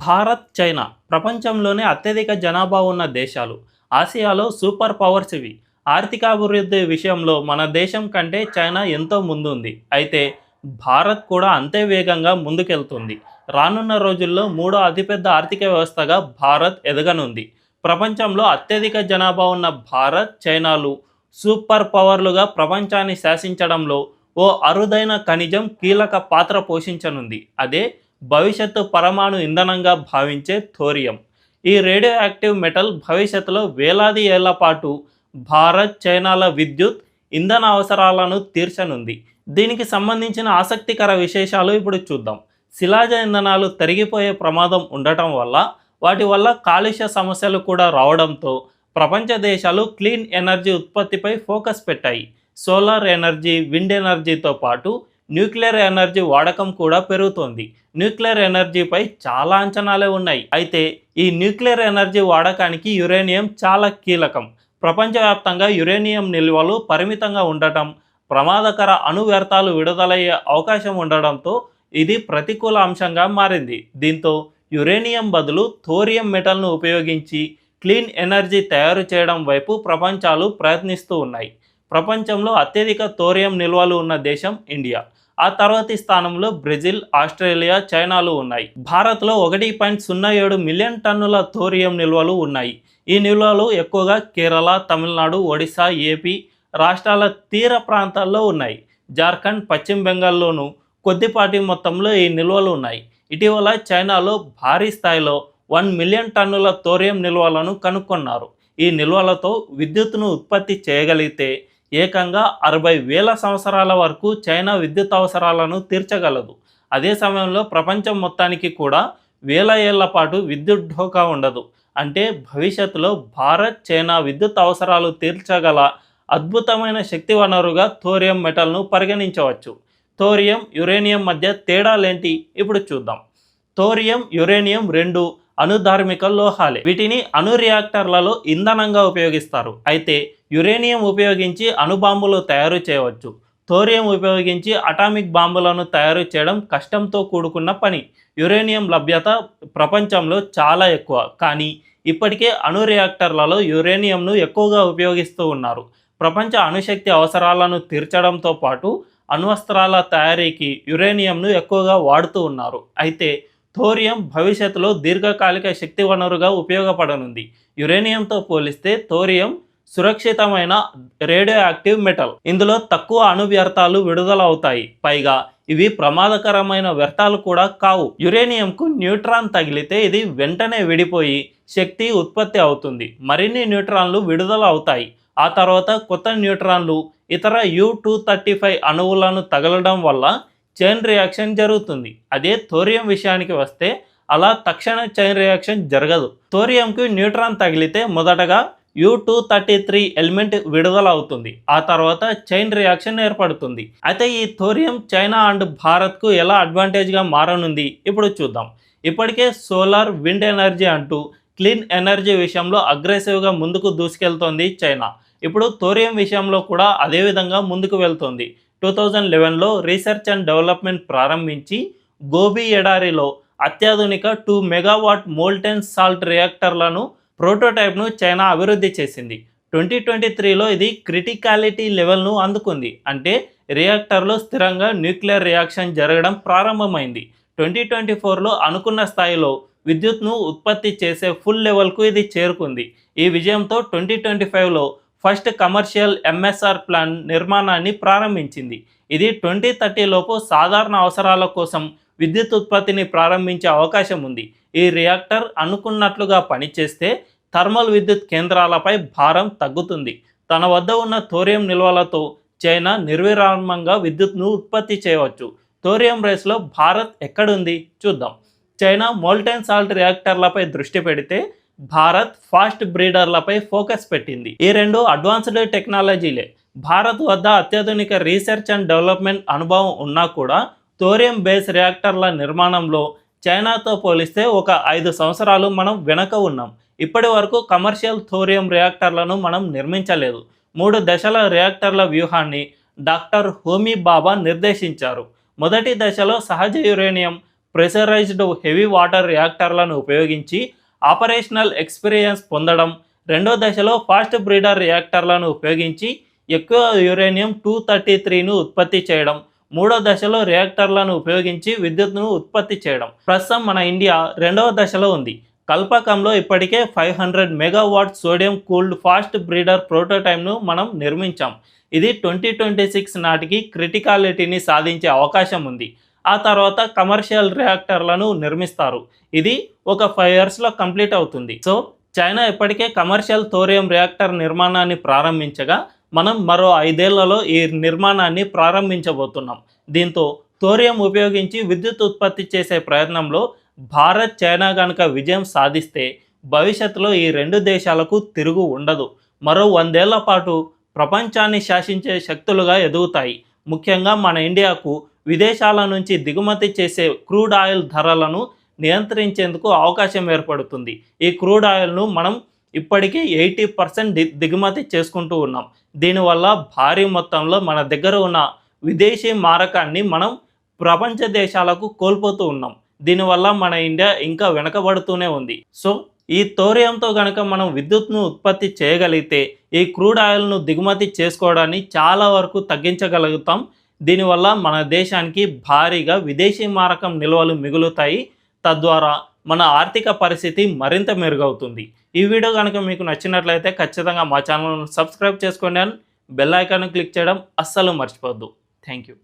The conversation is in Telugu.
భారత్, చైనా ప్రపంచంలోనే అత్యధిక జనాభా ఉన్న దేశాలు. ఆసియాలో సూపర్ పవర్స్ ఇవి. ఆర్థికాభివృద్ధి విషయంలో మన దేశం కంటే చైనా ఎంతో ముందుంది. అయితే భారత్ కూడా అంతే వేగంగా ముందుకెళ్తుంది. రానున్న రోజుల్లో మూడో అతిపెద్ద ఆర్థిక వ్యవస్థగా భారత్ ఎదగనుంది. ప్రపంచంలో అత్యధిక జనాభా ఉన్న భారత్, చైనాలు సూపర్ పవర్లుగా ప్రపంచాన్ని శాసించడంలో ఓ అరుదైన ఖనిజం కీలక పాత్ర పోషించనుంది. అదే భవిష్యత్తు పరమాణు ఇంధనంగా భావించే థోరియం. ఈ రేడియో యాక్టివ్ మెటల్ భవిష్యత్తులో వేలాది ఏళ్ల పాటు భారత్, చైనాల విద్యుత్, ఇంధన అవసరాలను తీర్చనుంది. దీనికి సంబంధించిన ఆసక్తికర విశేషాలు ఇప్పుడు చూద్దాం. శిలాజ ఇంధనాలు తరిగిపోయే ప్రమాదం ఉండటం వల్ల వాటి వల్ల కాలుష్య సమస్యలు కూడా రావడంతో ప్రపంచ దేశాలు క్లీన్ ఎనర్జీ ఉత్పత్తిపై ఫోకస్ పెట్టాయి. సోలార్ ఎనర్జీ, విండ్ ఎనర్జీతో పాటు న్యూక్లియర్ ఎనర్జీ వాడకం కూడా పెరుగుతోంది. న్యూక్లియర్ ఎనర్జీపై చాలా అంచనాలే ఉన్నాయి. అయితే ఈ న్యూక్లియర్ ఎనర్జీ వాడకానికి యురేనియం చాలా కీలకం. ప్రపంచవ్యాప్తంగా యురేనియం నిల్వలు పరిమితంగా ఉండటం, ప్రమాదకర అణు వ్యర్థాలు విడుదలయ్యే అవకాశం ఉండడంతో ఇది ప్రతికూల అంశంగా మారింది. దీంతో యురేనియం బదులు థోరియం మెటల్ను ఉపయోగించి క్లీన్ ఎనర్జీ తయారు చేయడం వైపు ప్రపంచాలు ప్రయత్నిస్తూ ఉన్నాయి. ప్రపంచంలో అత్యధిక థోరియం నిల్వలు ఉన్న దేశం ఇండియా. ఆ తర్వాతి స్థానంలో బ్రెజిల్, ఆస్ట్రేలియా, చైనాలు ఉన్నాయి. భారత్లో 1.07 మిలియన్ టన్నుల థోరియం నిల్వలు ఉన్నాయి. ఈ నిల్వలు ఎక్కువగా కేరళ, తమిళనాడు, ఒడిశా, ఏపీ రాష్ట్రాల తీర ప్రాంతాల్లో ఉన్నాయి. జార్ఖండ్, పశ్చిమ బెంగాల్లోనూ కొద్దిపాటి మొత్తంలో ఈ నిల్వలు ఉన్నాయి. ఇటీవల చైనాలో భారీ స్థాయిలో 1 మిలియన్ టన్నుల థోరియం నిల్వలను కనుక్కున్నారు. ఈ నిల్వలతో విద్యుత్తును ఉత్పత్తి చేయగలిగితే ఏకంగా 60,000 సంవత్సరాల వరకు చైనా విద్యుత్ అవసరాలను తీర్చగలదు. అదే సమయంలో ప్రపంచం మొత్తానికి కూడా వేల ఏళ్ల పాటు విద్యుత్ ఢోకా ఉండదు. అంటే భవిష్యత్తులో భారత్, చైనా విద్యుత్ అవసరాలు తీర్చగల అద్భుతమైన శక్తి వనరుగా థోరియం మెటల్ను పరిగణించవచ్చు. థోరియం, యురేనియం మధ్య తేడాలేంటి ఇప్పుడు చూద్దాం. థోరియం, యురేనియం రెండు అణుధార్మిక లోహాలే. వీటిని అణు రియాక్టర్లలో ఇంధనంగా ఉపయోగిస్తారు. అయితే యురేనియం ఉపయోగించి అణుబాంబులు తయారు చేయవచ్చు. థోరియం ఉపయోగించి అటామిక్ బాంబులను తయారు చేయడం కష్టంతో కూడుకున్న పని. యురేనియం లభ్యత ప్రపంచంలో చాలా ఎక్కువ, కానీ ఇప్పటికే అణు రియాక్టర్లలో యురేనియంను ఎక్కువగా ఉపయోగిస్తూ ఉన్నారు. ప్రపంచ అణుశక్తి అవసరాలను తీర్చడంతో పాటు అణ్వస్త్రాల తయారీకి యురేనియంను ఎక్కువగా వాడుతూ ఉన్నారు. అయితే థోరియం భవిష్యత్తులో దీర్ఘకాలిక శక్తి వనరుగా ఉపయోగపడనుంది. యురేనియంతో పోలిస్తే థోరియం సురక్షితమైన రేడియో యాక్టివ్ మెటల్. ఇందులో తక్కువ అణు వ్యర్థాలు విడుదల అవుతాయి. పైగా ఇవి ప్రమాదకరమైన వ్యర్థాలు కూడా కావు. యురేనియంకు న్యూట్రాన్ తగిలితే ఇది వెంటనే విడిపోయి శక్తి ఉత్పత్తి అవుతుంది. మరిన్ని న్యూట్రాన్లు విడుదల అవుతాయి. ఆ తర్వాత కొత్త న్యూట్రాన్లు ఇతర U-235 అణువులను తగలడం వల్ల చైన్ రియాక్షన్ జరుగుతుంది. అదే థోరియం విషయానికి వస్తే అలా తక్షణ చైన్ రియాక్షన్ జరగదు. థోరియంకి న్యూట్రాన్ తగిలితే మొదటగా U-233 ఎలిమెంట్ విడుదల అవుతుంది. ఆ తర్వాత చైన్ రియాక్షన్ ఏర్పడుతుంది. అయితే ఈ థోరియం చైనా అండ్ భారత్కు ఎలా అడ్వాంటేజ్గా మారనుంది ఇప్పుడు చూద్దాం. ఇప్పటికే సోలార్, విండ్ ఎనర్జీ అంటూ క్లీన్ ఎనర్జీ విషయంలో అగ్రెసివ్గా ముందుకు దూసుకెళ్తోంది చైనా. ఇప్పుడు థోరియం విషయంలో కూడా అదేవిధంగా ముందుకు వెళ్తోంది. 2011లో రీసెర్చ్ అండ్ డెవలప్మెంట్ ప్రారంభించి గోబీ ఎడారిలో అత్యాధునిక 2 మెగావాట్ మోల్టెన్ సాల్ట్ రియాక్టర్లను ప్రోటోటైప్ను చైనా అభివృద్ధి చేసింది. 2023లో ఇది క్రిటికాలిటీ లెవెల్ను అందుకుంది. అంటే రియాక్టర్లో స్థిరంగా న్యూక్లియర్ రియాక్షన్ జరగడం ప్రారంభమైంది. 2024లో అనుకున్న స్థాయిలో విద్యుత్ను ఉత్పత్తి చేసే ఫుల్ లెవెల్కు ఇది చేరుకుంది. ఈ విజయంతో 2025లో ఫస్ట్ కమర్షియల్ MSR ప్లాంట్ నిర్మాణాన్ని ప్రారంభించింది. ఇది 2030 లోపు సాధారణ అవసరాల కోసం విద్యుత్ ఉత్పత్తిని ప్రారంభించే అవకాశం ఉంది. ఈ రియాక్టర్ అనుకున్నట్లుగా పనిచేస్తే థర్మల్ విద్యుత్ కేంద్రాలపై భారం తగ్గుతుంది. తన వద్ద ఉన్న థోరియం నిల్వలతో చైనా నిర్విరామంగా విద్యుత్ను ఉత్పత్తి చేయవచ్చు. థోరియం రేస్లో భారత్ ఎక్కడుంది చూద్దాం. చైనా మోల్టెన్ సాల్ట్ రియాక్టర్లపై దృష్టి పెడితే భారత్ ఫాస్ట్ బ్రీడర్లపై ఫోకస్ పెట్టింది. ఈ రెండు అడ్వాన్స్డ్ టెక్నాలజీలే. భారత్ వద్ద అత్యాధునిక రీసెర్చ్ అండ్ డెవలప్మెంట్ అనుభవం ఉన్నా కూడా థోరియం బేస్ రియాక్టర్ల నిర్మాణంలో చైనాతో పోలిస్తే ఒక 5 సంవత్సరాలు మనం వెనక ఉన్నాం. ఇప్పటి వరకు కమర్షియల్ థోరియం రియాక్టర్లను మనం నిర్మించలేదు. 3 దశల రియాక్టర్ల వ్యూహాన్ని డాక్టర్ హోమీ బాబా నిర్దేశించారు. మొదటి దశలో సహజ యురేనియం ప్రెషరైజ్డ్ హెవీ వాటర్ రియాక్టర్లను ఉపయోగించి ఆపరేషనల్ ఎక్స్పీరియన్స్ పొందడం, రెండో దశలో ఫాస్ట్ బ్రీడర్ రియాక్టర్లను ఉపయోగించి ఎక్కువ యురేనియం 233ను ఉత్పత్తి చేయడం, మూడో దశలో రియాక్టర్లను ఉపయోగించి విద్యుత్తును ఉత్పత్తి చేయడం. ప్రస్తుతం మన ఇండియా రెండవ దశలో ఉంది. కల్పకంలో ఇప్పటికే 500 megawatt sodium cooled fast breeder ప్రోటోటైప్ను మనం నిర్మించాం. ఇది 2026 నాటికి క్రిటికాలిటీని సాధించే అవకాశం ఉంది. ఆ తర్వాత కమర్షియల్ రియాక్టర్లను నిర్మిస్తారు. ఇది ఒక 5 ఇయర్స్లో కంప్లీట్ అవుతుంది. సో చైనా ఇప్పటికే కమర్షియల్ థోరియం రియాక్టర్ నిర్మాణాన్ని ప్రారంభించగా మనం మరో 5 ఏళ్లలో ఈ నిర్మాణాన్ని ప్రారంభించబోతున్నాం. దీంతో థోరియం ఉపయోగించి విద్యుత్ ఉత్పత్తి చేసే ప్రయత్నంలో భారత్, చైనా కనుక విజయం సాధిస్తే భవిష్యత్తులో ఈ రెండు దేశాలకు తిరుగు ఉండదు. మరో 100 ఏళ్ల పాటు ప్రపంచాన్ని శాసించే శక్తులుగా ఎదుగుతాయి. ముఖ్యంగా మన ఇండియాకు విదేశాల నుంచి దిగుమతి చేసే క్రూడ్ ఆయిల్ ధరలను నియంత్రించేందుకు అవకాశం ఏర్పడుతుంది. ఈ క్రూడ్ ఆయిల్ను మనం ఇప్పటికే 80% దిగుమతి చేసుకుంటూ ఉన్నాం. దీనివల్ల భారీ మొత్తంలో మన దగ్గర ఉన్న విదేశీ మారకాన్ని మనం ప్రపంచ దేశాలకు కోల్పోతూ ఉన్నాం. దీనివల్ల మన ఇండియా ఇంకా వెనకబడుతూనే ఉంది. సో ఈ థోరియంతో కనుక మనం విద్యుత్ను ఉత్పత్తి చేయగలిగితే ఈ క్రూడ్ ఆయిల్ను దిగుమతి చేసుకోవడాన్ని చాలా వరకు తగ్గించగలుగుతాం. దీనివల్ల మన దేశానికి భారీగా విదేశీ మారకం నిల్వలు మిగులుతాయి. తద్వారా మన ఆర్థిక పరిస్థితి మరింత మెరుగవుతుంది. ఈ వీడియో కనుక మీకు నచ్చినట్లయితే ఖచ్చితంగా మా ఛానల్ను సబ్స్క్రైబ్ చేసుకోండి అండ్ బెల్ ఐకాన్ క్లిక్ చేయడం అస్సలు మర్చిపోవద్దు. Thank you.